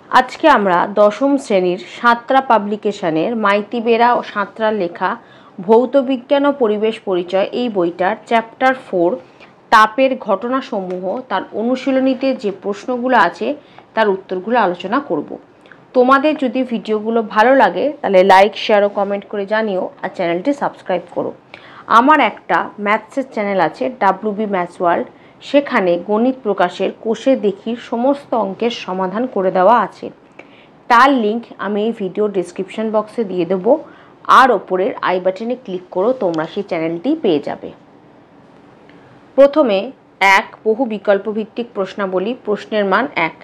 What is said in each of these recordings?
আজকে আমরা দশম শ্রেণীর সাঁতরা পাবলিকেশনের মাইতি বেরা ও সাঁতরার লেখা ভৌত বিজ্ঞান ও পরিবেশ পরিচয় এই বইটার চ্যাপ্টার 4 তাপের ঘটনাসমূহ তার অনুশীলনীতে যে প্রশ্নগুলো আছে তার উত্তরগুলো আলোচনা করব। তোমাদের যদি ভিডিওগুলো ভালো লাগে তাহলে লাইক, শেয়ার ও কমেন্ট করে জানিও, আর চ্যানেলটি সাবস্ক্রাইব করো। আমার একটা ম্যাথসের চ্যানেল আছে WB ম্যাথস ওয়ার্ল্ড, সেখানে গণিত প্রকাশের কোষে দেখির সমস্ত অঙ্কের সমাধান করে দেওয়া আছে। তার লিঙ্ক আমি এই ভিডিও ডেসক্রিপশন বক্সে দিয়ে দেবো, আর ওপরের আই বাটনে ক্লিক করো, তোমরা সেই চ্যানেলটি পেয়ে যাবে। প্রথমে বহু বিকল্প ভিত্তিক প্রশ্নাবলী। প্রশ্নের মান 1।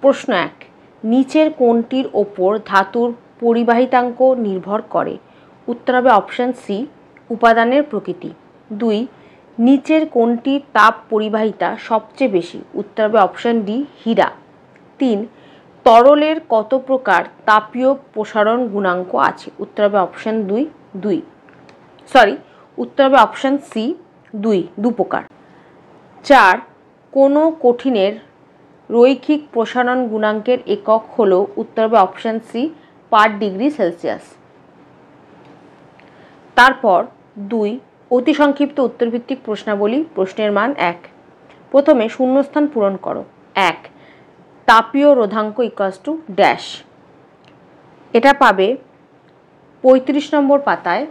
প্রশ্ন 1, নিচের কোনটির ওপর ধাতুর পরিবাহিতাঙ্ক নির্ভর করে? উত্তর হবে অপশান সি, উপাদানের প্রকৃতি। 2, নিচের কোনটির তাপ পরিবাহিতা সবচেয়ে বেশি? উত্তর হবে অপশান ডি, হীরা। 3, তরলের কত প্রকার তাপীয় প্রসারণ গুণাঙ্ক আছে? উত্তর হবে অপশান উত্তর হবে অপশান সি, 2 প্রকার। 4, কোনো কঠিনের রৈখিক প্রসারণ গুণাঙ্কের একক হলো? উত্তর হবে option C, per degree Celsius. তারপর 2, অতি সংক্ষিপ্ত উত্তরভিত্তিক প্রশ্নাবলী। প্রশ্নের মান 1। প্রথমে শূন্যস্থান পূরণ করো। 1, তাপীয় রোধাঙ্ক ইকুয়ালস টু ড্যাশ। এটা পাবে 35 নম্বর পাতায়।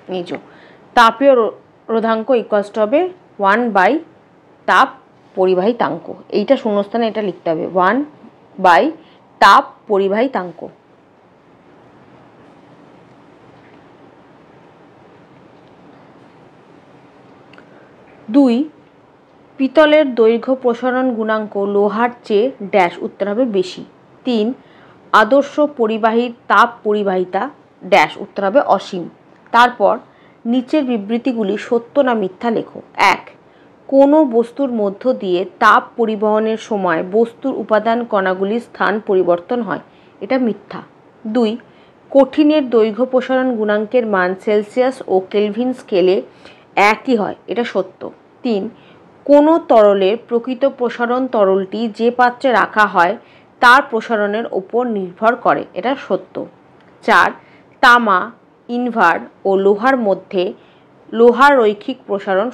নিচো তাপীয় রোধাঙ্ক ইকুয়ালস টু হবে 1 বাই তাপ পরিবাহিতাঙ্ক। এইটা শূন্যস্থানে এটা লিখতে হবে 1 বাই তাপ পরিবাহিতাঙ্ক। 2, পিতলের দৈর্ঘ্য প্রসারণ গুণাঙ্ক লোহার চেয়ে ড্যাশ। উত্তর হবে বেশি। 3, আদর্শ পরিবাহীর তাপ পরিবাহিতা ড্যাশ। উত্তর হবে অসীম। তারপর নিচের বিবৃতিগুলি সত্য না মিথ্যা লেখো। 1, কোনো বস্তুর মধ্য দিয়ে তাপ পরিবহনের সময় বস্তুর উপাদান কণাগুলির স্থান পরিবর্তন হয়। এটা মিথ্যা। 2, কঠিনের দৈর্ঘ্য প্রসারণ গুণাঙ্কের মান সেলসিয়াস ও কেলভিন স্কেলে একই হয়। এটা সত্য। 3, কোনো তরলের প্রকৃত প্রসারণ তরলটি যে পাত্রে রাখা হয় তার প্রসারণের ওপর নির্ভর করে। এটা সত্য। 4, তামা, ইনভার ও লোহার মধ্যে লোহার রৈখিক প্রসারণ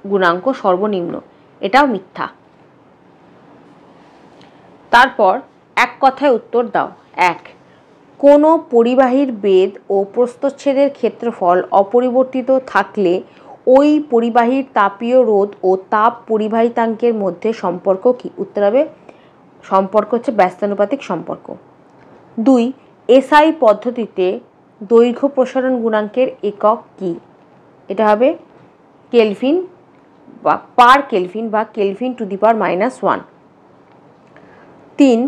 গুণাঙ্ক সর্বনিম্ন। এটাও মিথ্যা। তারপর এক কথায় উত্তর দাও। 1, কোনো পরিবাহীর বেধ ও প্রস্থচ্ছেদের ক্ষেত্রফল অপরিবর্তিত থাকলে ওই পরিবাহীর তাপীয় রোধ ও তাপ পরিবাহিতাঙ্কের মধ্যে সম্পর্ক কি? উত্তর হবে সম্পর্ক হচ্ছে ব্যস্তানুপাতিক সম্পর্ক। 2, এসআই পদ্ধতিতে দৈর্ঘ্য প্রসারণ গুণাঙ্কের একক কি? এটা হবে কেলভিন বা পার কেলভিন বা কেলভিন টু দি পাওয়ার -1। 3,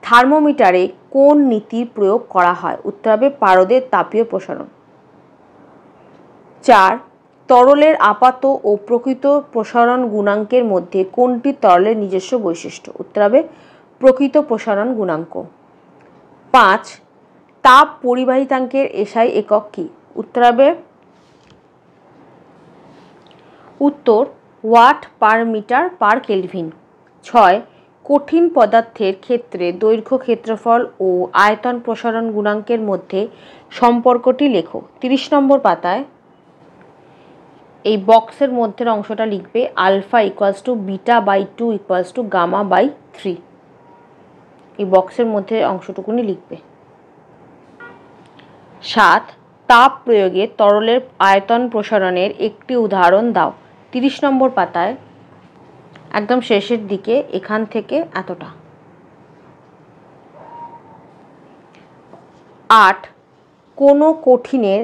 থার্মোমিটারে কোন নীতির প্রয়োগ করা হয়? উত্তর হবে পারদের তাপীয় প্রসারণ। 4, তরলের আপাত ও প্রকৃত প্রসারণ গুণাঙ্কের মধ্যে কোনটি তরলের নিজস্ব বৈশিষ্ট্য? উত্তর হবে প্রকৃত প্রসারণ গুণাঙ্ক। 5, তাপ পরিবাহিতাঙ্কের এসআই একক কি? উত্তর হবে watt per metre per kelvin. 6, কঠিন পদার্থের ক্ষেত্রে দৈর্ঘ্য ক্ষেত্রফল ও আয়তন প্রসারণ গুণাঙ্কের মধ্যে সম্পর্কটি লেখো। 30 নম্বর পাতায় এই বক্সের মধ্যের অংশটা লিখবে alpha equals to beta by 2 equals to gamma by 3। এই বক্সের মধ্যে অংশটুকুনি লিখবে। 7, তাপ প্রয়োগে তরলের আয়তন প্রসারণের একটি উদাহরণ দাও। 30 নম্বর পাতায় একদম শেষের দিকে এখান থেকে এতটা। 8, কোনো কঠিনের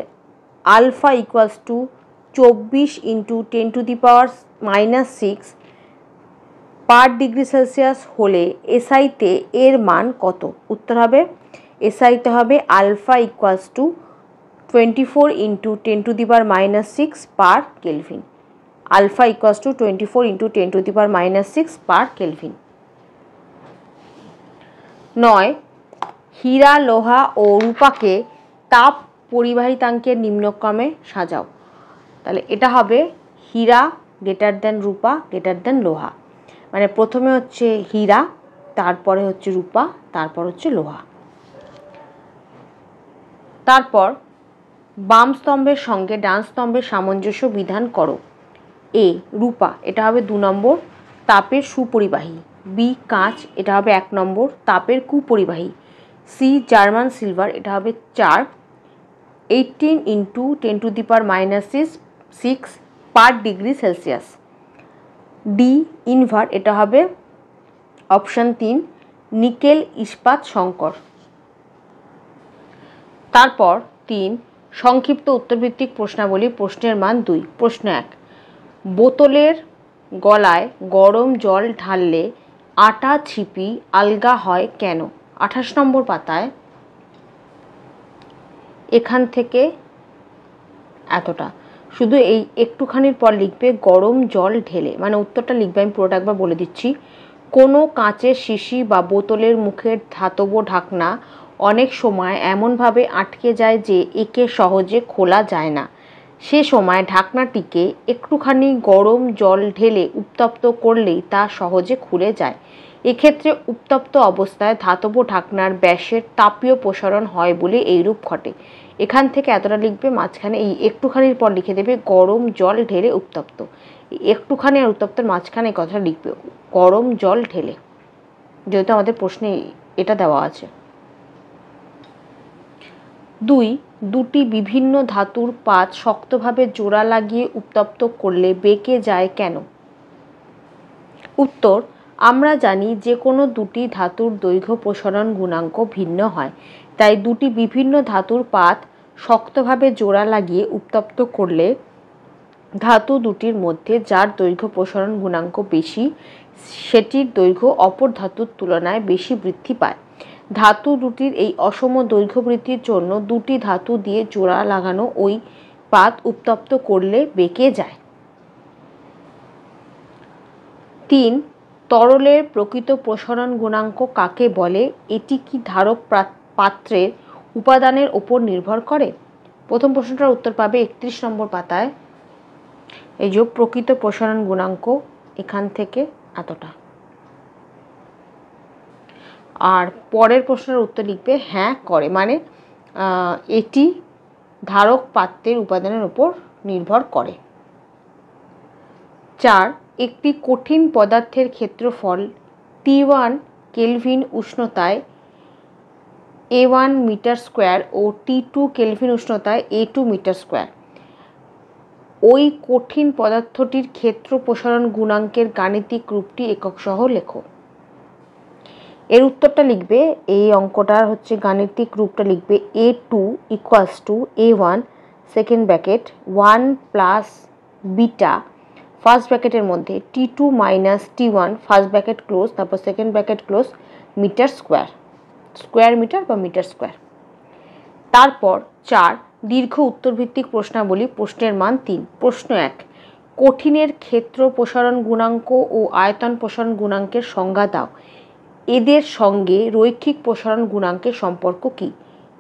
alpha equals to 24 × 10⁻⁻6 per degree Celsius হলে এসআইতে এর মান কত? উত্তর হবে এসআইতে হবে alpha equals to 24 × 10⁻⁻6 per kelvin. Alpha equals to 24 × 10⁻⁻6 per kelvin. 9, হীরা, লোহা ও রূপাকে তাপ পরিবাহিতাঙ্কের নিম্নক্রমে সাজাও। তাহলে এটা হবে হীরা গ্রেটার দেন রূপা গ্রেটার দেন লোহা। মানে প্রথমে হচ্ছে হীরা, তারপরে হচ্ছে রূপা, তারপর হচ্ছে লোহা। তারপর বাম স্তম্ভের সঙ্গে ডান স্তম্ভের সামঞ্জস্য বিধান করো। এ রূপা, এটা হবে 2 নম্বর, তাপের সুপরিবাহী। বি কাঁচ, এটা হবে 1 নম্বর, তাপের কুপরিবাহী। সি জার্মান সিলভার, এটা হবে 4, 18 × 10⁻⁻6 পার ডিগ্রি সেলসিয়াস। ডি ইনভার, এটা হবে অপশন 3 নিকেল ইস্পাত সংকর। তারপর 3 সংক্ষিপ্ত উত্তরভিত্তিক প্রশ্নাবলী, প্রশ্নের মান 2। প্রশ্ন 1, বোতলের গলায় গরম জল ঢাললে আটা ছিপি আলগা হয় কেন? 28 নম্বর পাতায় এখান থেকে এতটা, শুধু এই একটুখানির পর লিখবে গরম জল ঢেলে, মানে উত্তরটা লিখবে, আমি পুরোটা একবার বলে দিচ্ছি। কোনো কাঁচের শিশি বা বোতলের মুখের ধাতব ঢাকনা অনেক সময় এমনভাবে আটকে যায় যে একে সহজে খোলা যায় না। সে সময় ঢাকনাটিকে একটুখানি গরম জল ঢেলে উত্তপ্ত করলেই তা সহজে খুলে যায়। এক্ষেত্রে উত্তপ্ত অবস্থায় ধাতব ঢাকনার ব্যাসের তাপীয় প্রসারণ হয় বলে এইরূপ ঘটে। এখান থেকে এতটা লিখবে, মাঝখানে এই একটুখানির পর লিখে দেবে গরম জল ঢেলে উত্তপ্ত। একটুখানি আর উত্তপ্তের মাঝখানে এই কথাটা লিখবে গরম জল ঢেলে, যেহেতু আমাদের প্রশ্নে এটা দেওয়া আছে। 2, দুটি বিভিন্ন ধাতুর পাত শক্তভাবে জোড়া লাগিয়ে উত্তপ্ত করলে বেঁকে যায় কেন? উত্তর, আমরা জানি যে কোনো দুটি ধাতুর দৈর্ঘ্য প্রসারণ গুণাঙ্ক ভিন্ন হয়, তাই দুটি বিভিন্ন ধাতুর পাত শক্তভাবে জোড়া লাগিয়ে উত্তপ্ত করলে ধাতু দুটির মধ্যে যার দৈর্ঘ্য প্রসারণ গুণাঙ্ক বেশি সেটির দৈর্ঘ্য অপর ধাতুর তুলনায় বেশি বৃদ্ধি পায়। ধাতু দুটির এই অসম দৈর্ঘ্য বৃদ্ধির জন্য দুটি ধাতু দিয়ে জোড়া লাগানো ওই পাত উত্তপ্ত করলে বেঁকে যায়। 3, তরলের প্রকৃত প্রসারণ গুণাঙ্ক কাকে বলে? এটি কি ধারক পাত্রের উপাদানের ওপর নির্ভর করে? প্রথম প্রশ্নটার উত্তর পাবে 31 নম্বর পাতায়। এই যে প্রকৃত প্রসারণ গুণাঙ্ক, এখান থেকে এতটা। আর পরের প্রশ্নের উত্তর লিখবে হ্যাঁ করে, মানে এটি ধারক পাত্রের উপাদানের উপর নির্ভর করে। 4, একটি কঠিন পদার্থের ক্ষেত্রফল T1 কেলভিন উষ্ণতায় A1 মিটার স্কোয়ার ও T2 কেলভিন উষ্ণতায় A2 মিটার স্কোয়ার। ওই কঠিন পদার্থটির ক্ষেত্র প্রসারণ গুণাঙ্কের গাণিতিক রূপটি একক সহ লেখো। এর উত্তরটা লিখবে, এই অঙ্কটার হচ্ছে গাণিতিক রূপটা লিখবে A2 = A1 second bracket 1 plus beta first ব্র্যাকেটের মধ্যে T2 minus T1 first bracket close, তারপর second bracket close, metre square, square metre বা মিটার স্কোয়ার। তারপর 4, দীর্ঘ উত্তরভিত্তিক প্রশ্নাবলী, প্রশ্নের মান 3। প্রশ্ন 1, কঠিনের ক্ষেত্র প্রসারণ গুণাঙ্ক ও আয়তন প্রসারণ গুণাঙ্কের সংজ্ঞা দাও। এদের সঙ্গে রৈখিক প্রসারণ গুণাঙ্কের সম্পর্ক কী?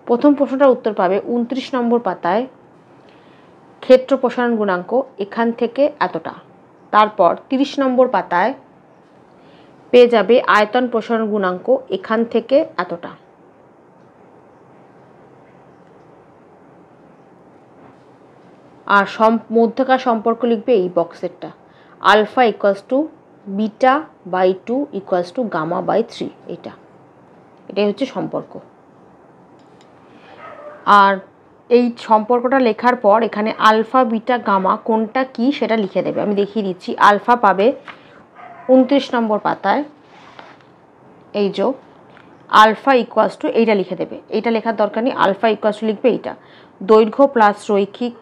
প্রথম প্রশ্নটার উত্তর পাবে 29 নম্বর পাতায়। ক্ষেত্র প্রসারণ গুণাঙ্ক এখান থেকে এতটা। তারপর 30 নম্বর পাতায় পেয়ে যাবে আয়তন প্রসারণ গুণাঙ্ক, এখান থেকে এতটা। আর মধ্যকার সম্পর্ক লিখবে এই বক্সেরটা, alpha = beta by 2 = gamma by 3। এটাই হচ্ছে সম্পর্ক। আর এই সম্পর্কটা লেখার পর এখানে আলফা বিটা গামা কোনটা কি সেটা লিখে দেবে। আমি দেখিয়ে দিচ্ছি। আলফা পাবে 29 নম্বর পাতায়। এই যে আলফা = এইটা লিখে দেবে, এইটা লেখার দরকার নেই। আলফা = লিখবে এইটা, দৈর্ঘ্য প্লাস রৈখিক,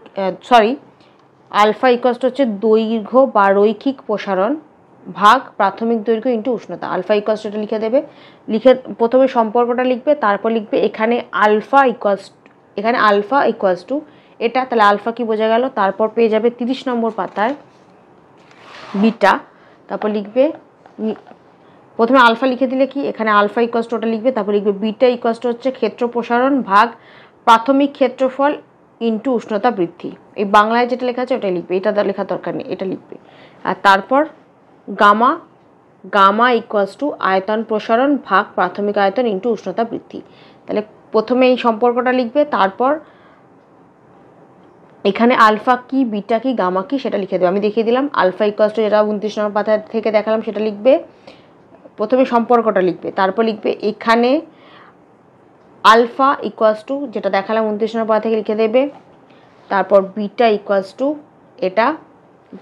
আলফা হচ্ছে দৈর্ঘ্য বা রৈখিক প্রসারণ ভাগ প্রাথমিক দৈর্ঘ্য ইন্টু উষ্ণতা। আলফা এটা লিখে দেবে। লিখে প্রথমে সম্পর্কটা লিখবে, তারপর লিখবে এখানে আলফা এটা, তাহলে আলফা কি বোঝা গেল। তারপর পেয়ে যাবে 30 নম্বর পাতায় বিটা, তারপর লিখবে, প্রথমে আলফা লিখে দিলে কি এখানে আলফা ওটা লিখবে, তারপর লিখবে বিটা হচ্ছে ক্ষেত্র প্রসারণ ভাগ প্রাথমিক ক্ষেত্রফল ইন্টু উষ্ণতা বৃদ্ধি। এই বাংলায় যেটা লেখা আছে ওটাই লিখবে, এটা লেখার দরকার নেই, এটা লিখবে। আর তারপর গামা গামা ইকুয়ালস টু আয়তন প্রসারণ ভাগ প্রাথমিক আয়তন ইন্টু উষ্ণতা বৃদ্ধি। তাহলে প্রথমে এই সম্পর্কটা লিখবে, তারপর এখানে আলফা কি, বিটা কি, গামা কি সেটা লিখে দেবে। আমি দেখিয়ে দিলাম। আলফা ইকুয়ালস টু, যেটা 29 নম্বর পাতা থেকে দেখালাম সেটা লিখবে। প্রথমে সম্পর্কটা লিখবে, তারপর লিখবে এখানে আলফা ইকুয়ালস টু, যেটা দেখালাম 29 নম্বর পাতা থেকে লিখে দেবে। তারপর বিটা ইকুয়ালস টু এটা,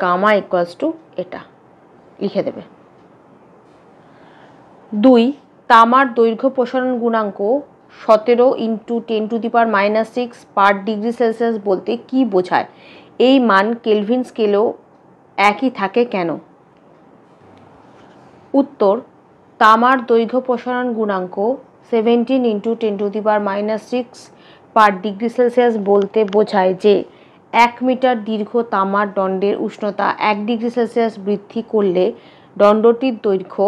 গামা ইকুয়ালস টু এটা লিখে দেবে। 2, তামার দৈর্ঘ্য প্রসারণ গুণাঙ্ক 17 ইন্টু 10⁻⁻6 পার ডিগ্রি সেলসিয়াস বলতে কি বোঝায়? এই মান কেলভিন স্কেলেও একই থাকে কেন? উত্তর, তামার দৈর্ঘ্য প্রসারণ গুণাঙ্ক 17 ইন্টু 10⁻⁻6 পার ডিগ্রি সেলসিয়াস বলতে বোঝায় যে 1 মিটার দীর্ঘ তামার দণ্ডের উষ্ণতা 1 ডিগ্রি সেলসিয়াস বৃদ্ধি করলে দণ্ডটির দৈর্ঘ্য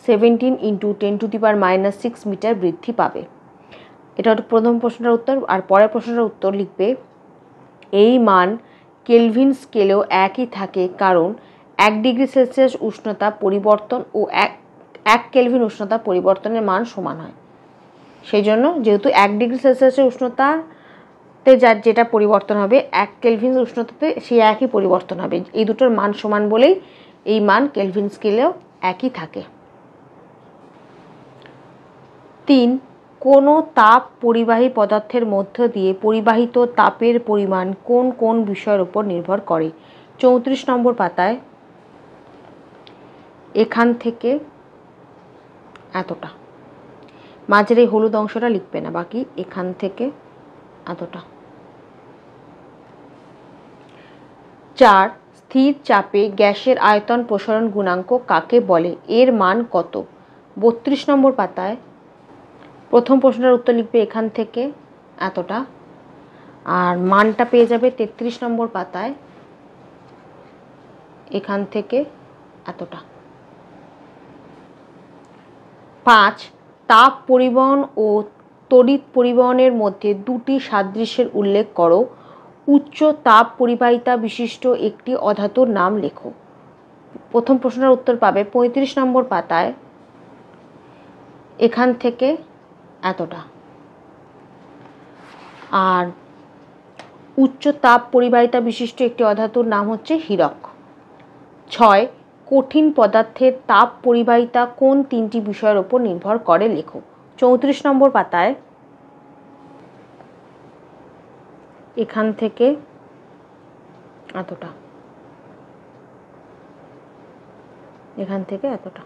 17 ইন্টু 10⁻⁻6 মিটার বৃদ্ধি পাবে। এটা হচ্ছে প্রথম প্রশ্নটার উত্তর। আর পরের প্রশ্নটার উত্তর লিখবে এই মান কেলভিন স্কেলেও একই থাকে কারণ 1 ডিগ্রি সেলসিয়াস উষ্ণতা পরিবর্তন ও 1 কেলভিন উষ্ণতা পরিবর্তনের মান সমান হয়। সেই জন্য যেহেতু 1 ডিগ্রি সেলসিয়াসের উষ্ণতাতে যেটা পরিবর্তন হবে 1 কেলভিন উষ্ণতাতে সেই একই পরিবর্তন হবে। এই দুটোর মান সমান বলেই এই মান কেলভিন স্কেলেও একই থাকে। 3, কোনো তাপ পরিবাহী পদার্থের মধ্য দিয়ে পরিবাহিত তাপের পরিমাণ কোন কোন বিষয়ের উপর নির্ভর করে? 34 নম্বর পাতায় এখান থেকে এতটা, মাঝের এই হলুদ অংশটা লিখবে না, বাকি এখান থেকে এতটা। 4, স্থির চাপে গ্যাসের আয়তন প্রসারণ গুণাঙ্ক কাকে বলে? এর মান কত? 32 নম্বর পাতায় প্রথম প্রশ্নটার উত্তর লিখবে এখান থেকে এতটা, আর মানটা পেয়ে যাবে 33 নম্বর পাতায় এখান থেকে এতটা। 5, তাপ পরিবহন ও তড়িৎ পরিবহনের মধ্যে দুটি সাদৃশ্যের উল্লেখ করো। উচ্চ তাপ পরিবাহিতা বিশিষ্ট একটি অধাতুর নাম লেখো। প্রথম প্রশ্নটার উত্তর পাবে 35 নম্বর পাতায় এখান থেকে এতটা, আর উচ্চ তাপ পরিবাহিতা বিশিষ্ট একটি অধাতুর নাম হচ্ছে হীরক। 6, কঠিন পদার্থের তাপ পরিবাহিতা কোন 3টি বিষয়ের উপর নির্ভর করে লেখো। 34 নম্বর পাতায় এখান থেকে এতটা, এখান থেকে এতটা।